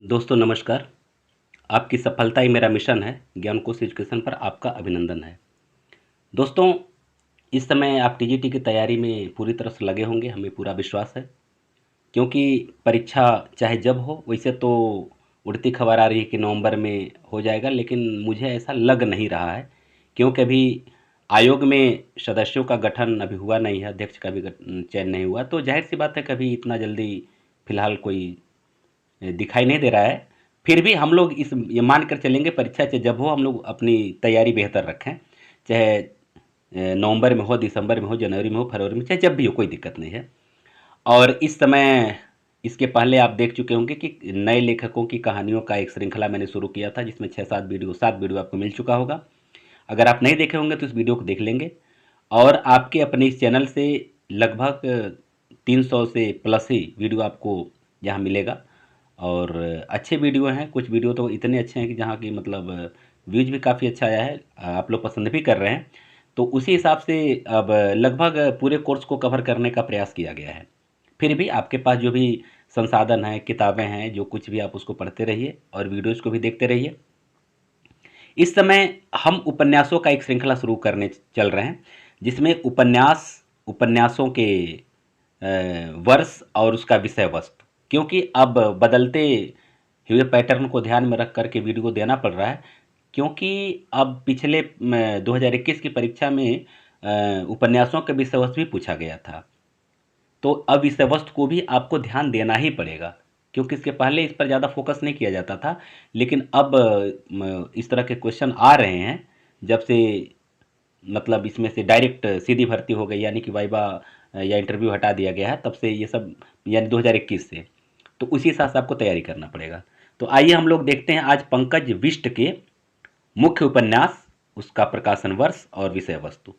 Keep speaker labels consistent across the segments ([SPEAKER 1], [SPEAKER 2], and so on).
[SPEAKER 1] दोस्तों नमस्कार। आपकी सफलता ही मेरा मिशन है। ज्ञान कोश एजुकेशन पर आपका अभिनंदन है। दोस्तों, इस समय आप टीजीटी की तैयारी में पूरी तरह से लगे होंगे, हमें पूरा विश्वास है। क्योंकि परीक्षा चाहे जब हो, वैसे तो उड़ती खबर आ रही है कि नवंबर में हो जाएगा, लेकिन मुझे ऐसा लग नहीं रहा है। क्योंकि अभी आयोग में सदस्यों का गठन अभी हुआ नहीं है, अध्यक्ष का भी चयन नहीं हुआ, तो जाहिर सी बात है कभी इतना जल्दी फिलहाल कोई दिखाई नहीं दे रहा है। फिर भी हम लोग इस ये मान कर चलेंगे, परीक्षा चाहे जब हो हम लोग अपनी तैयारी बेहतर रखें। चाहे नवंबर में हो, दिसंबर में हो, जनवरी में हो, फरवरी में, चाहे जब भी हो, कोई दिक्कत नहीं है। और इस समय इसके पहले आप देख चुके होंगे कि नए लेखकों की कहानियों का एक श्रृंखला मैंने शुरू किया था, जिसमें 6-7 वीडियो आपको मिल चुका होगा। अगर आप नहीं देखे होंगे तो इस वीडियो को देख लेंगे। और आपके अपने इस चैनल से लगभग 300 से प्लस ही वीडियो आपको यहाँ मिलेगा। और अच्छे वीडियो हैं, कुछ वीडियो तो इतने अच्छे हैं कि जहाँ की मतलब व्यूज भी काफ़ी अच्छा आया है, आप लोग पसंद भी कर रहे हैं। तो उसी हिसाब से अब लगभग पूरे कोर्स को कवर करने का प्रयास किया गया है। फिर भी आपके पास जो भी संसाधन हैं, किताबें हैं, जो कुछ भी, आप उसको पढ़ते रहिए और वीडियोज़ को भी देखते रहिए। इस समय हम उपन्यासों का एक श्रृंखला शुरू करने चल रहे हैं, जिसमें उपन्यासों के वर्ष और उसका विषय वस्तु, क्योंकि अब बदलते हुए पैटर्न को ध्यान में रख कर के वीडियो देना पड़ रहा है। क्योंकि अब पिछले 2021 की परीक्षा में उपन्यासों के विषय वस्तु भी पूछा गया था, तो अब विषय वस्तु को भी आपको ध्यान देना ही पड़ेगा। क्योंकि इसके पहले इस पर ज़्यादा फोकस नहीं किया जाता था, लेकिन अब इस तरह के क्वेश्चन आ रहे हैं जब से, मतलब इसमें से डायरेक्ट सीधी भर्ती हो गई, यानी कि वाइवा या इंटरव्यू हटा दिया गया है, तब से ये सब, यानी 2021 से। तो उसी हिसाब से आपको तैयारी करना पड़ेगा। तो आइए हम लोग देखते हैं आज पंकज बिष्ट के मुख्य उपन्यास, उसका प्रकाशन वर्ष और विषय वस्तु।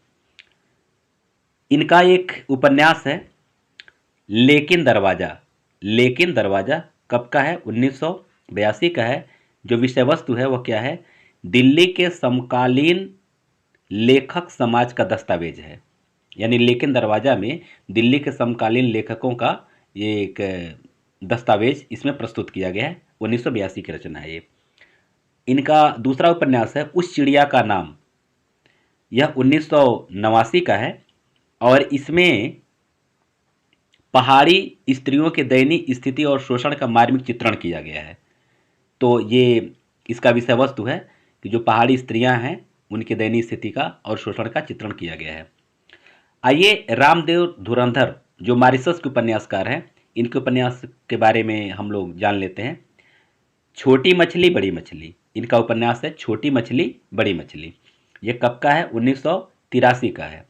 [SPEAKER 1] इनका एक उपन्यास है लेकिन दरवाज़ा। लेकिन दरवाज़ा कब का है? 1982 का है। जो विषय वस्तु है वह क्या है? दिल्ली के समकालीन लेखक समाज का दस्तावेज है। यानी लेकिन दरवाज़ा में दिल्ली के समकालीन लेखकों का ये एक दस्तावेज इसमें प्रस्तुत किया गया है। 1982 की रचना है ये। इनका दूसरा उपन्यास है उस चिड़िया का नाम। यह 1989 का है और इसमें पहाड़ी स्त्रियों के दयनीय स्थिति और शोषण का मार्मिक चित्रण किया गया है। तो ये इसका विषय वस्तु है कि जो पहाड़ी स्त्रियां हैं उनके दयनीय स्थिति का और शोषण का चित्रण किया गया है। आइए रामदेव धुरंधर जो मॉरिशस के उपन्यासकार हैं, इनके उपन्यास के बारे में हम लोग जान लेते हैं। छोटी मछली बड़ी मछली, इनका उपन्यास है छोटी मछली बड़ी मछली। ये कब का है? 1983 का है।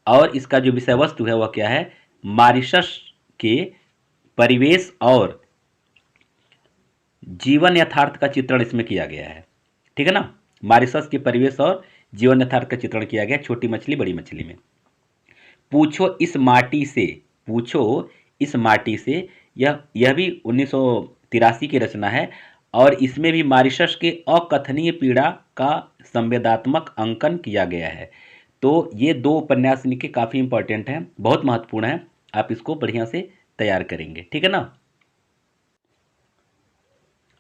[SPEAKER 1] और इसका जो विषय वस्तु है वह क्या है? मॉरिशस के परिवेश और जीवन यथार्थ का चित्रण इसमें किया गया है। ठीक है ना? मॉरिशस के परिवेश और जीवन यथार्थ का चित्रण किया गया छोटी मछली बड़ी मछली में। पूछो इस माटी से, पूछो इस माटी से, यह भी 1983 की रचना है और इसमें भी मॉरिशस के अकथनीय पीड़ा का संवेदनात्मक अंकन किया गया है। तो ये दो उपन्यास इनके काफ़ी इंपॉर्टेंट हैं, बहुत महत्वपूर्ण हैं। आप इसको बढ़िया से तैयार करेंगे, ठीक है ना?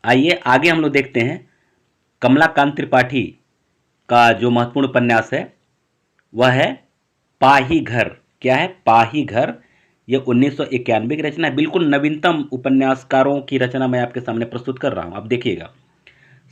[SPEAKER 1] आइए आगे हम लोग देखते हैं कमलाकांत त्रिपाठी का जो महत्वपूर्ण उपन्यास है वह है पाही घर। क्या है? पाही घर। यह 1991 की रचना है। बिल्कुल नवीनतम उपन्यासकारों की रचना मैं आपके सामने प्रस्तुत कर रहा हूं। अब देखिएगा,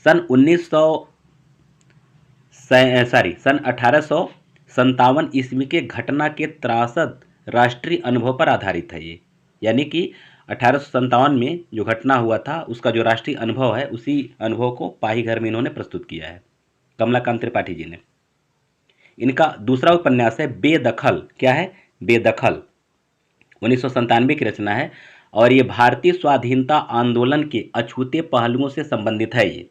[SPEAKER 1] सन 1857 ईस्वी के घटना के त्रासद राष्ट्रीय अनुभव पर आधारित है ये। यानी कि 1857 में जो घटना हुआ था उसका जो राष्ट्रीय अनुभव है, उसी अनुभव को पाही घर में इन्होंने प्रस्तुत किया है, कमलाकांत त्रिपाठी जी ने। इनका दूसरा उपन्यास है बेदखल। क्या है? बेदखल। 1997 की रचना है और ये भारतीय स्वाधीनता आंदोलन के अछूते पहलुओं से संबंधित है। ये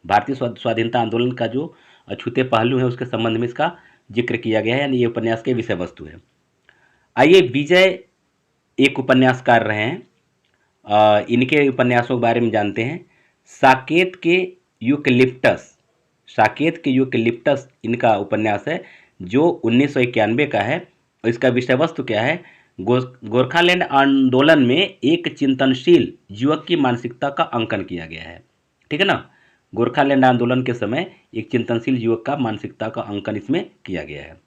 [SPEAKER 1] भारतीय स्वाधीनता आंदोलन का जो अछूते पहलू है उसके संबंध में इसका जिक्र किया गया है, यानी ये उपन्यास के विषय वस्तु है। आइए विजय एक उपन्यासकार रहे हैं, इनके उपन्यासों के बारे में जानते हैं। साकेत के यूकलिप्टस, साकेत के यूकलिप्टस इनका उपन्यास है जो 1991 का है और इसका विषय वस्तु क्या है? गोरखालैंड आंदोलन में एक चिंतनशील युवक की मानसिकता का अंकन किया गया है। ठीक है ना, गोरखालैंड आंदोलन के समय एक चिंतनशील युवक का मानसिकता का अंकन इसमें किया गया है।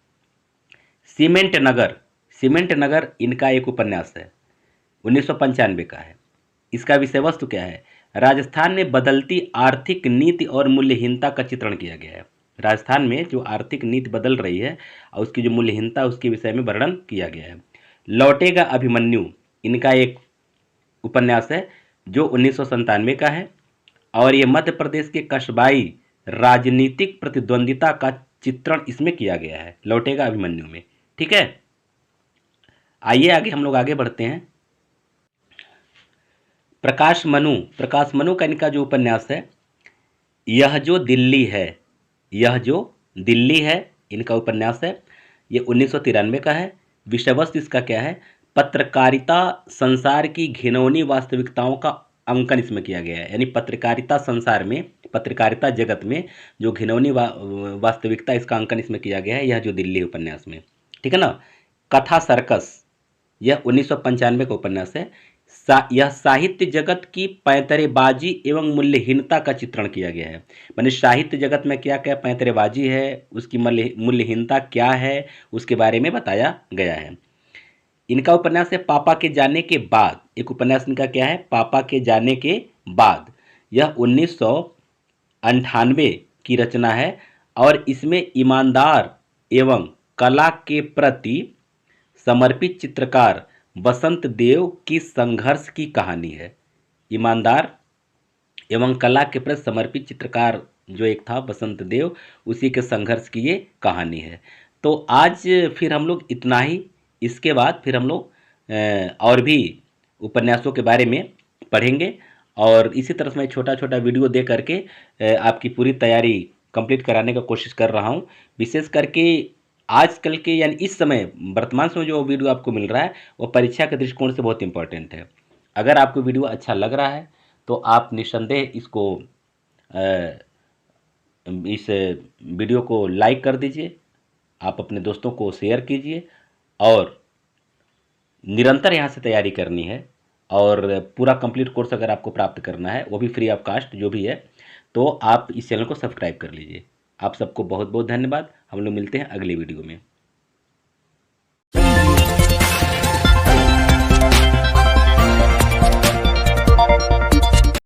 [SPEAKER 1] सीमेंट नगर, सीमेंट नगर इनका एक उपन्यास है, 1995 का है। इसका विषय वस्तु क्या है? राजस्थान में बदलती आर्थिक नीति और मूल्यहीनता का चित्रण किया गया है। राजस्थान में जो आर्थिक नीति बदल रही है और उसकी जो मूल्यहीनता उसके विषय में वर्णन किया गया है। लौटेगा अभिमन्यु इनका एक उपन्यास है जो 1997 का है और ये मध्य प्रदेश के कस्बाई राजनीतिक प्रतिद्वंदिता का चित्रण इसमें किया गया है, लौटेगा अभिमन्यु में। ठीक है, आइए आगे हम लोग आगे बढ़ते हैं। प्रकाश मनु का इनका जो उपन्यास है यह जो दिल्ली है, यह जो दिल्ली है इनका उपन्यास है। ये 1993 का है। विषय वस्तु इसका क्या है? पत्रकारिता संसार की घिनौनी वास्तविकताओं का अंकन इसमें किया गया है। यानी पत्रकारिता संसार में, पत्रकारिता जगत में जो घिनौनी वास्तविकता इसका अंकन इसमें किया गया है, यह जो दिल्ली उपन्यास में। ठीक है ना। कथा सर्कस, यह 1995 का उपन्यास है। यह साहित्य जगत की पैंतरेबाजी एवं मूल्यहीनता का चित्रण किया गया है। माने साहित्य जगत में क्या क्या पैंतरेबाजी है, उसकी मूल्यहीनता क्या है, उसके बारे में बताया गया है। इनका उपन्यास है पापा के जाने के बाद। एक उपन्यास इनका क्या है? पापा के जाने के बाद। यह 1998 की रचना है और इसमें ईमानदार एवं कला के प्रति समर्पित चित्रकार वसंत देव की संघर्ष की कहानी है। ईमानदार एवं कला के प्रति समर्पित चित्रकार जो एक था वसंत देव, उसी के संघर्ष की ये कहानी है। तो आज फिर हम लोग इतना ही। इसके बाद फिर हम लोग और भी उपन्यासों के बारे में पढ़ेंगे और इसी तरह से मैं छोटा छोटा वीडियो दे करके आपकी पूरी तैयारी कंप्लीट कराने का कोशिश कर रहा हूँ। विशेष करके आजकल के यानी इस समय वर्तमान समय जो वीडियो आपको मिल रहा है वो परीक्षा के दृष्टिकोण से बहुत इंपॉर्टेंट है। अगर आपको वीडियो अच्छा लग रहा है तो आप निस्संदेह इसको इस वीडियो को लाइक कर दीजिए, आप अपने दोस्तों को शेयर कीजिए और निरंतर यहाँ से तैयारी करनी है। और पूरा कंप्लीट कोर्स अगर आपको प्राप्त करना है, वो भी फ्री ऑफ कास्ट जो भी है, तो आप इस चैनल को सब्सक्राइब कर लीजिए। आप सबको बहुत बहुत धन्यवाद। हम लोग मिलते हैं अगले वीडियो में।